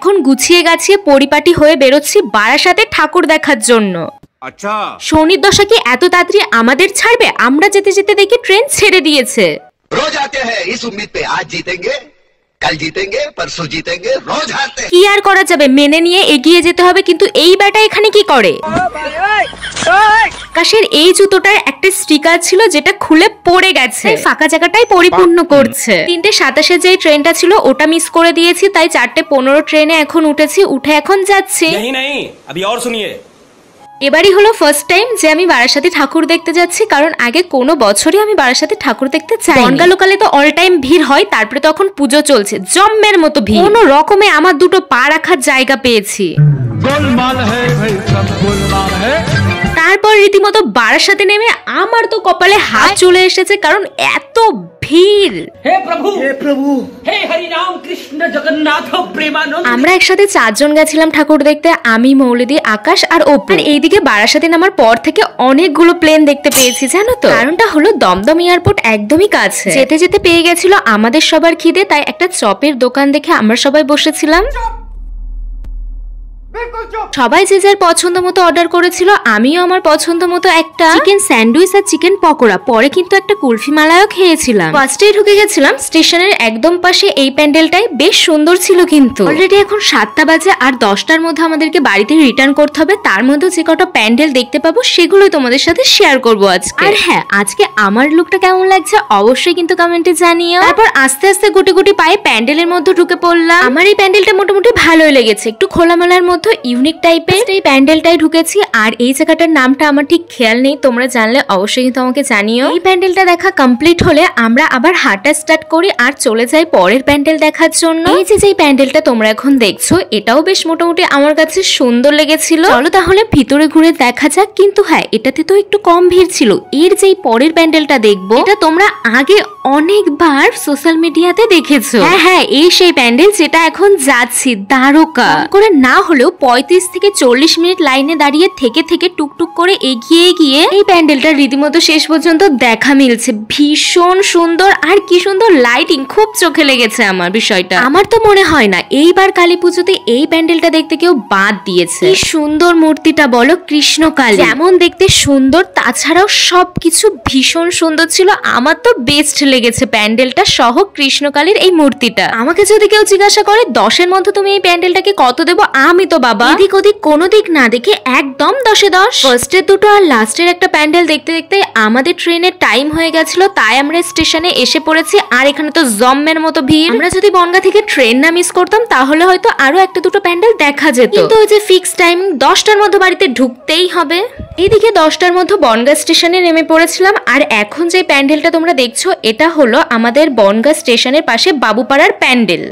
এখন গুছিয়ে গাছিয়ে পরিপাটি হয়ে বেরোচ্ছি বারাসাতে ঠাকুর দেখার জন্য। আচ্ছা, শনির দশা কি এত তাড়াতাড়ি আমাদের ছাড়বে? আমরা যেতে যেতে দেখি ট্রেন ছেড়ে দিয়েছে। রোজ আতে হ্যায় ইস উম্মীদ পে, আজ জিতেঙ্গে, কাল জিতেঙ্গে, পরশু জিতেঙ্গে, রোজ হারতে। কি আর করা যাবে, মেনে নিয়ে এগিয়ে যেতে হবে। কিন্তু এই ব্যাটা এখানে কি করে? আকাশের এই জুতোটার একটা স্টিকার ছিল যেটা খুলে পড়ে গেছে, ফাঁকা জায়গাটাই পরিপূর্ণ করছে। 3:27 যে ট্রেনটা ছিল ওটা মিস করে দিয়েছি, তাই 4:15 ট্রেনে এখন উঠেছি, উঠে এখন যাচ্ছি। এবারই হলো ফার্স্ট টাইম যে আমি বারাসাতে ঠাকুর দেখতে যাচ্ছি, কারণ আগে কোনো বছরই আমি বারাসাতে ঠাকুর দেখতে চাই। বনগা লোকালে তো অল টাইম ভিড় হয়, তারপরে তখন পুজো চলছে, জম্মের মতো ভিড়। কোনো রকমে আমার দুটো পা রাখার জায়গা পেয়েছি। তারপর রীতিমতো বারাসাতে নেমে আমার তো কপালে হাত চলে এসেছে, কারণ এত ভিড়। হে প্রভু হে হরি রাম কৃষ্ণ জগন্নাথ প্রেমানন্দ। আমরা একসাথে 4 জন গেছিলাম ঠাকুর দেখতে, আমি, মৌলিদি, আকাশ আর অপু। আর এইদিকে বারাসাতে নামার পর থেকে অনেকগুলো প্লেন দেখতে পেয়েছি, জানো তো? কারণটা হলো দমদম এয়ারপোর্ট একদমই কাছে। যেতে যেতে পেয়ে গেছিল আমাদের সবার খিদে, তাই একটা চপের দোকান দেখে আমরা সবাই বসেছিলাম। সবাই যে যার পছন্দ মতো অর্ডার করেছিল, আমিও আমার পছন্দ মতো একটা চিকেন স্যান্ডউইচ আর চিকেন পকোড়া, পরে কিন্তু একটা কুলফি মালাইও খেয়েছিলাম। ফার্স্টেই ঢুকে গেছিলাম স্টেশনের একদম পাশে এই প্যান্ডেলটাই, বেশ সুন্দর ছিল। কিন্তু অলরেডি এখন 7টা বাজে, আর 10টার মধ্যে আমাদেরকে বাড়িতে রিটার্ন করতে হবে। তার মধ্যে যে কটা প্যান্ডেল দেখতে পাবো সেগুলোই তোমাদের সাথে শেয়ার করবো আজকে। আর হ্যাঁ, আজকে আমার লুকটা কেমন লাগছে অবশ্যই কিন্তু কমেন্টে জানিও। তারপর আস্তে আস্তে গুটি গুটি পায়ে প্যান্ডেলের মধ্যে ঢুকে পড়লাম। আমার এই প্যান্ডেলটা মোটামুটি ভালোই লেগেছে, একটু খোলামেলার মধ্যে ইউনিক টাইপের। এই প্যান্ডেলটাই ঢুকেছি, আর এই জায়গাটার নামটা আমার ঠিক খেয়াল নেই, তোমরা জানলে অবশ্যই কিন্তু আমাকে জানিও। এই প্যান্ডেলটা দেখা কমপ্লিট হলে আমরা আবার হাঁটা স্টার্ট করি আর চলে যাই পরের প্যান্ডেল দেখার জন্য। এই যে প্যান্ডেলটা তোমরা এখন দেখছো, এটাও বেশ মোটামুটি আমার কাছে সুন্দর লেগেছিল। চলো তাহলে ভিতরে ঘুরে দেখা যাক। কিন্তু হ্যাঁ, এটাতে তো একটু কম ভিড় ছিল। এর যেই পরের প্যান্ডেলটা দেখবো, এটা তোমরা আগে অনেকবার সোশ্যাল মিডিয়াতে দেখেছো। হ্যাঁ, এই সেই প্যান্ডেল যেটা এখন যাচ্ছি, দ্বারকা করে না হলেও 35 থেকে 40 মিনিট লাইনে দাঁড়িয়ে থেকে থেকে টুকটুক করে এগিয়ে গিয়ে এই প্যান্ডেলটা রীতিমতো শেষ পর্যন্ত দেখা মিলছে। ভীষণ সুন্দর, আর কি সুন্দর লাইটিং, খুব চোখে লেগেছে আমার বিষয়টা। আমার তো মনে হয় না এইবার কালী পুজোতে এই প্যান্ডেলটা দেখতে কেউ বাদ দিয়েছে। কি সুন্দর মূর্তিটা বলো, কৃষ্ণ কালী যেমন দেখতে সুন্দর, তাছাড়াও সবকিছু ভীষণ সুন্দর ছিল। আমার তো বেস্ট লেগেছে প্যান্ডেলটা সহ কৃষ্ণকালীর এই মূর্তিটা। আমাকে যদি কেউ জিজ্ঞাসা করে 10-এর মধ্যে তুমি এই প্যান্ডেলটাকে কত দেবো, আমি তো বাবা এদিক ওদিক কোনো দিক না দেখে একদম 10-এ 10। ফার্স্টের দুটো আর লাস্টের একটা প্যান্ডেল দেখতে দেখতে আমাদের ট্রেনের টাইম হয়ে গেছিল, তাই আমরা স্টেশনে এসে পড়েছি। আর এখানে তো জম্মের মতো ভিড়। আমরা যদি বনগা থেকে ট্রেন না মিস করতাম তাহলে হয়তো আরো একটা দুটো প্যান্ডেল দেখা যেত, কিন্তু ওই যে ফিক্স টাইম 10টার মধ্যে বাড়িতে ঢুকতেই হবে। এদিকে 10টার মধ্যে বনগা স্টেশনে নেমে পড়েছিলাম। আর এখন যে প্যান্ডেলটা তোমরা দেখছো, এটা হলো আমাদের বনগা স্টেশনের পাশে বাবুপাড়ার প্যান্ডেল।